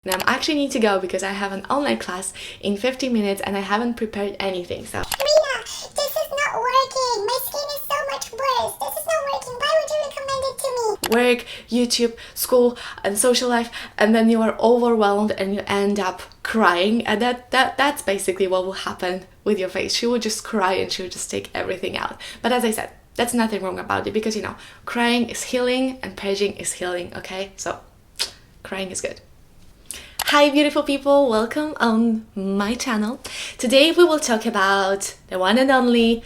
And I actually need to go because I have an online class in 15 minutes and I haven't prepared anything. So Rita, this is not working. My skin is so much worse. This is not working. Why would you recommend it to me? work, YouTube, school, and social life, and then you are overwhelmed and you end up crying, and that's basically what will happen with your face. She will just cry and she will just take everything out. But as I said, that's nothing wrong about it because crying is healing and purging is healing, okay? So crying is good. Hi beautiful people, welcome on my channel. Today we will talk about the one and only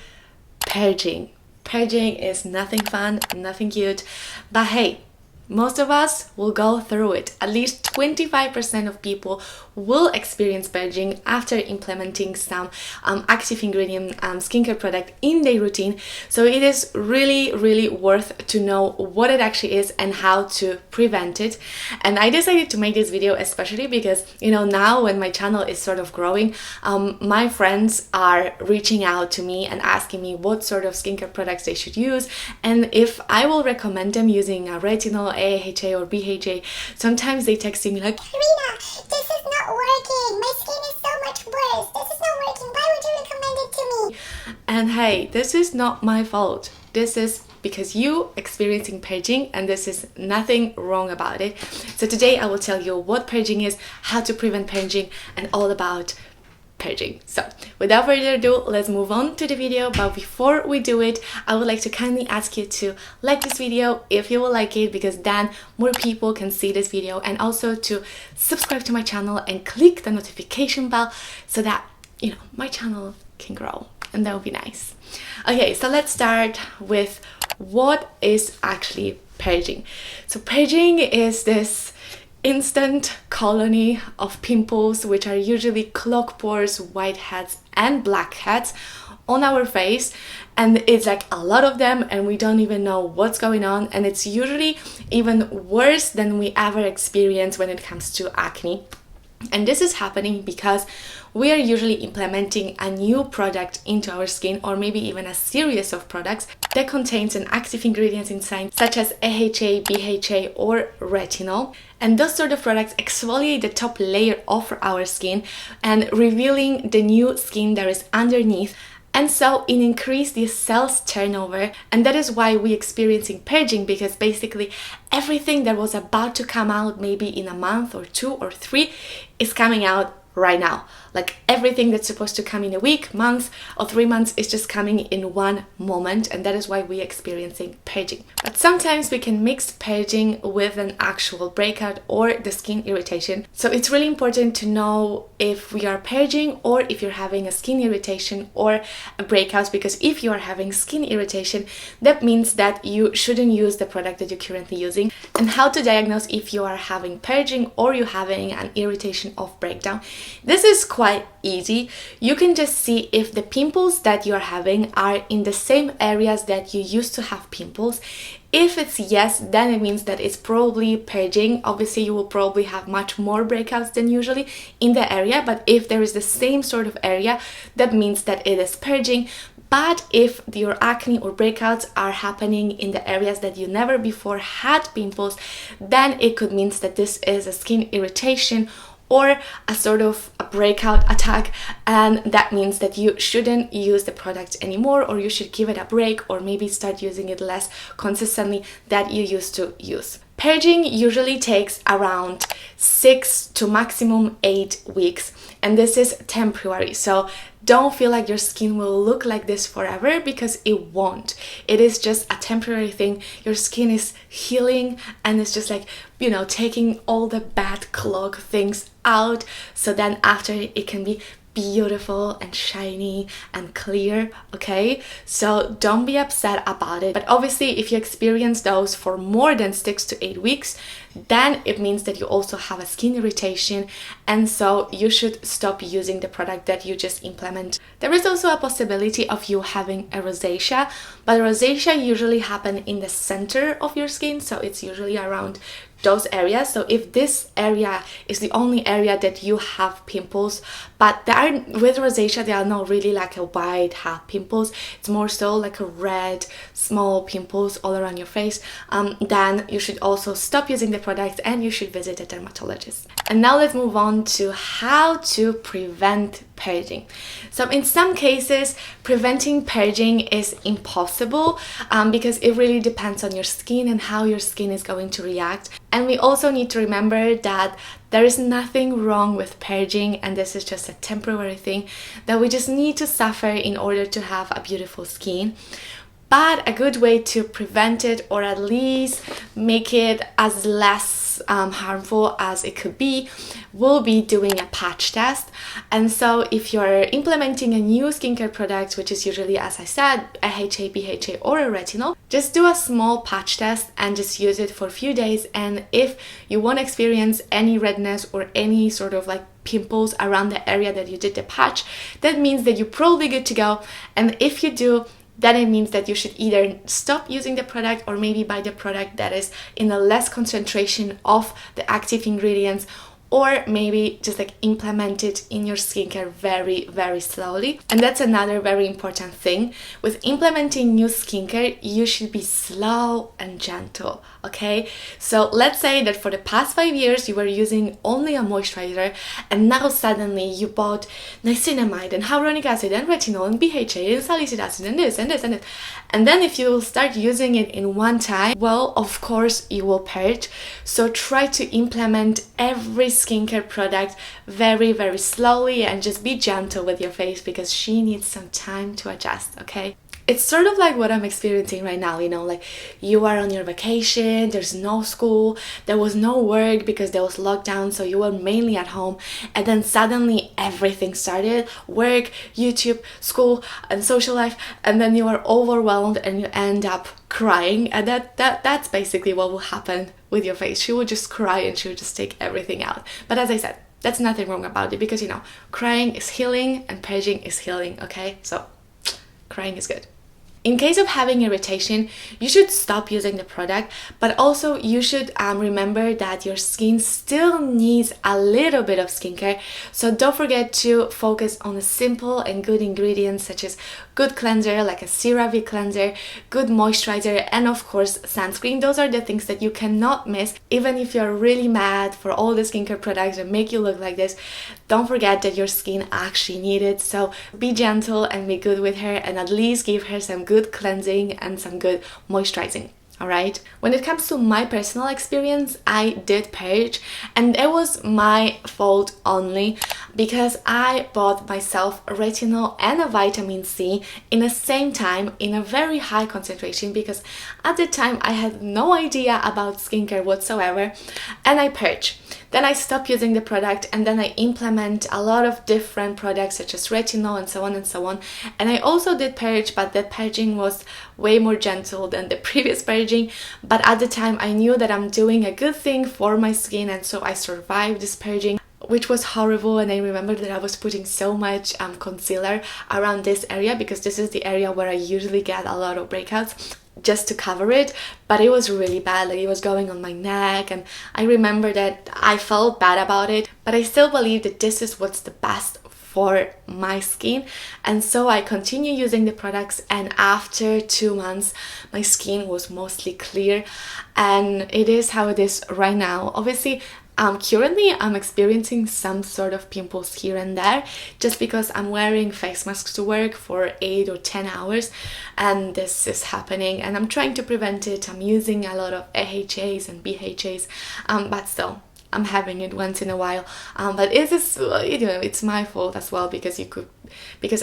purging. Purging is nothing fun, nothing cute, but hey, most of us will go through it. At least 25% of people will experience purging after implementing some active ingredient skincare product in their routine. So it is really worth to know what it actually is and how to prevent it. And I decided to make this video especially because now when my channel is sort of growing, my friends are reaching out to me and asking me what sort of skincare products they should use and if I will recommend them using a retinol, AHA or BHA. Sometimes they text me like, Rita, this is not working. My skin is so much worse. This is not working. Why would you recommend it to me? and hey, this is not my fault. This is because you experiencing purging and this is nothing wrong about it. So today I will tell you what purging is, how to prevent purging, and all about purging. So without further ado, let's move on to the video. But before we do it, I would like to kindly ask you to like this video if you will like it, because then more people can see this video, and also to subscribe to my channel and click the notification bell so that my channel can grow, and that would be nice. Okay, so let's start with what is actually purging. So purging is this instant colony of pimples, which are usually clog pores, whiteheads and blackheads on our face, and it's like a lot of them and we don't even know what's going on, and it's usually even worse than we ever experience when it comes to acne. And this is happening because we are usually implementing a new product into our skin, or maybe even a series of products that contains an active ingredient inside, such as AHA, BHA or retinol. And those sort of products exfoliate the top layer of our skin and revealing the new skin that is underneath. And so it increases the cells turnover, and that is why we're experiencing purging, because basically everything that was about to come out maybe in a month or 2 or 3 is coming out right now. Like everything that's supposed to come in a week, month or 3 months is just coming in one moment, and that is why we're experiencing purging. But sometimes we can mix purging with an actual breakout or the skin irritation. So it's really important to know if we are purging or if you're having a skin irritation or a breakout, because if you are having skin irritation, that means that you shouldn't use the product that you're currently using. And how to diagnose if you are having purging or you're having an irritation of breakdown. This is quite easy. You can just see if the pimples that you're having are in the same areas that you used to have pimples. If it's yes, then it means that it's probably purging. Obviously, you will probably have much more breakouts than usually in the area, but if there is the same sort of area, that means that it is purging. But if your acne or breakouts are happening in the areas that you never before had pimples, then it could mean that this is a skin irritation or a sort of a breakout attack, and that means that you shouldn't use the product anymore, or you should give it a break, or maybe start using it less consistently that you used to use. Purging usually takes around 6 to maximum 8 weeks, and this is temporary. So don't feel like your skin will look like this forever, because it won't. It is just a temporary thing. Your skin is healing and it's just like, taking all the bad clog things out. So then after it can be beautiful and shiny and clear, okay? So don't be upset about it. But obviously, if you experience those for more than 6 to 8 weeks, then it means that you also have a skin irritation, and so you should stop using the product that you just implement. There is also a possibility of you having a rosacea, but rosacea usually happen in the center of your skin, so it's usually around those areas. So if this area is the only area that you have pimples, but there are, with rosacea, they are not really like a white hat pimples, it's more so like a red small pimples all around your face, then you should also stop using the product and you should visit a dermatologist. And now let's move on to how to prevent purging. So in some cases, preventing purging is impossible because it really depends on your skin and how your skin is going to react. And we also need to remember that there is nothing wrong with purging, and this is just a temporary thing that we just need to suffer in order to have a beautiful skin. But a good way to prevent it, or at least make it as less harmful as it could be, will be doing a patch test. And so if you're implementing a new skincare product, which is usually, as I said, AHA, BHA or a retinol, just do a small patch test and just use it for a few days. And if you won't experience any redness or any sort of like pimples around the area that you did the patch, that means that you're probably good to go. And if you do, then it means that you should either stop using the product or maybe buy the product that is in a less concentration of the active ingredients, or maybe just like implement it in your skincare very, very slowly. And that's another very important thing. With implementing new skincare, you should be slow and gentle, okay? So let's say that for the past 5 years, you were using only a moisturizer, and now suddenly you bought niacinamide and hyaluronic acid and retinol and BHA and salicylic acid and this and this and this. And then if you will start using it in one time, well, of course you will purge. So try to implement every skincare product very, very slowly and just be gentle with your face because she needs some time to adjust, okay? It's sort of like what I'm experiencing right now, you know, like you are on your vacation, there's no school, there was no work because there was lockdown, so you were mainly at home, and then suddenly everything started, work, YouTube, school, and social life, and then you are overwhelmed and you end up crying, and that's basically what will happen with your face. She will just cry and she will just take everything out. But as I said, that's nothing wrong about it because, you know, crying is healing and purging is healing, okay? So crying is good. In case of having irritation, you should stop using the product, but also you should remember that your skin still needs a little bit of skincare. So don't forget to focus on the simple and good ingredients such as good cleanser like a CeraVe cleanser, good moisturizer, and of course sunscreen. Those are the things that you cannot miss. Even if you're really mad for all the skincare products that make you look like this, don't forget that your skin actually needs it. So be gentle and be good with her, and at least give her some good cleansing and some good moisturizing. Alright, when it comes to my personal experience, I did purge, and it was my fault only because I bought myself a retinol and a vitamin C in the same time in a very high concentration, because at the time I had no idea about skincare whatsoever, and I purged. Then I stopped using the product, and then I implement a lot of different products such as retinol and so on and so on. And I also did purge, but that purging was way more gentle than the previous purging. But at the time I knew that I'm doing a good thing for my skin, and so I survived this purging, which was horrible. And I remember that I was putting so much concealer around this area because this is the area where I usually get a lot of breakouts, just to cover it, but it was really bad. Like, it was going on my neck, and I remember that I felt bad about it, but I still believe that this is what's the best for my skin, and so I continue using the products, and after 2 months my skin was mostly clear, and it is how it is right now. Obviously currently I'm experiencing some sort of pimples here and there just because I'm wearing face masks to work for 8 or 10 hours, and this is happening, and I'm trying to prevent it. I'm using a lot of AHAs and BHAs, but still I'm having it once in a while. But it is, you know, it's my fault as well because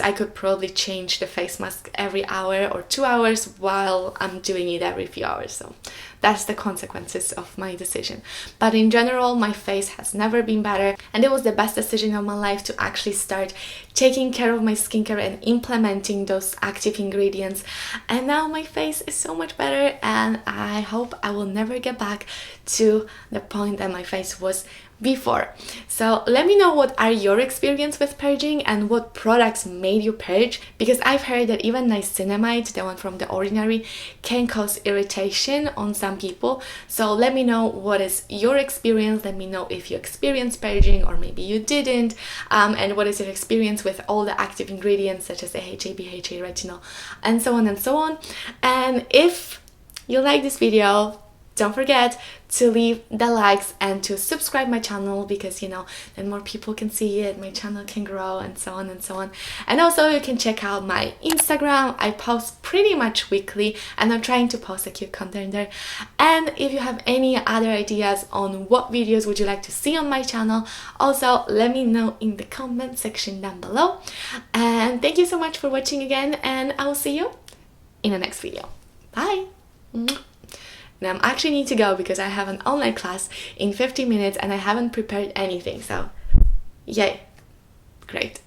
I could probably change the face mask every hour or 2 hours while I'm doing it every few hours. So that's the consequences of my decision. But in general, my face has never been better, and it was the best decision of my life to actually start taking care of my skincare and implementing those active ingredients. And now my face is so much better, and I hope I will never get back to the point that my face was before. So let me know what are your experience with purging and what products made you purge, because I've heard that even niacinamide, the one from The Ordinary, can cause irritation on some people. So let me know what is your experience. Let me know if you experienced purging or maybe you didn't, and what is your experience with all the active ingredients such as AHA, BHA, retinol, and so on and so on. And if you like this video, don't forget to leave the likes and to subscribe my channel, because then more people can see it, my channel can grow, and so on and so on. And also you can check out my Instagram. I post pretty much weekly and I'm trying to post a cute content there. And if you have any other ideas on what videos would you like to see on my channel, also let me know in the comment section down below. And thank you so much for watching again, and I will see you in the next video. Bye. Now I actually need to go because I have an online class in 50 minutes and I haven't prepared anything, so yay, great.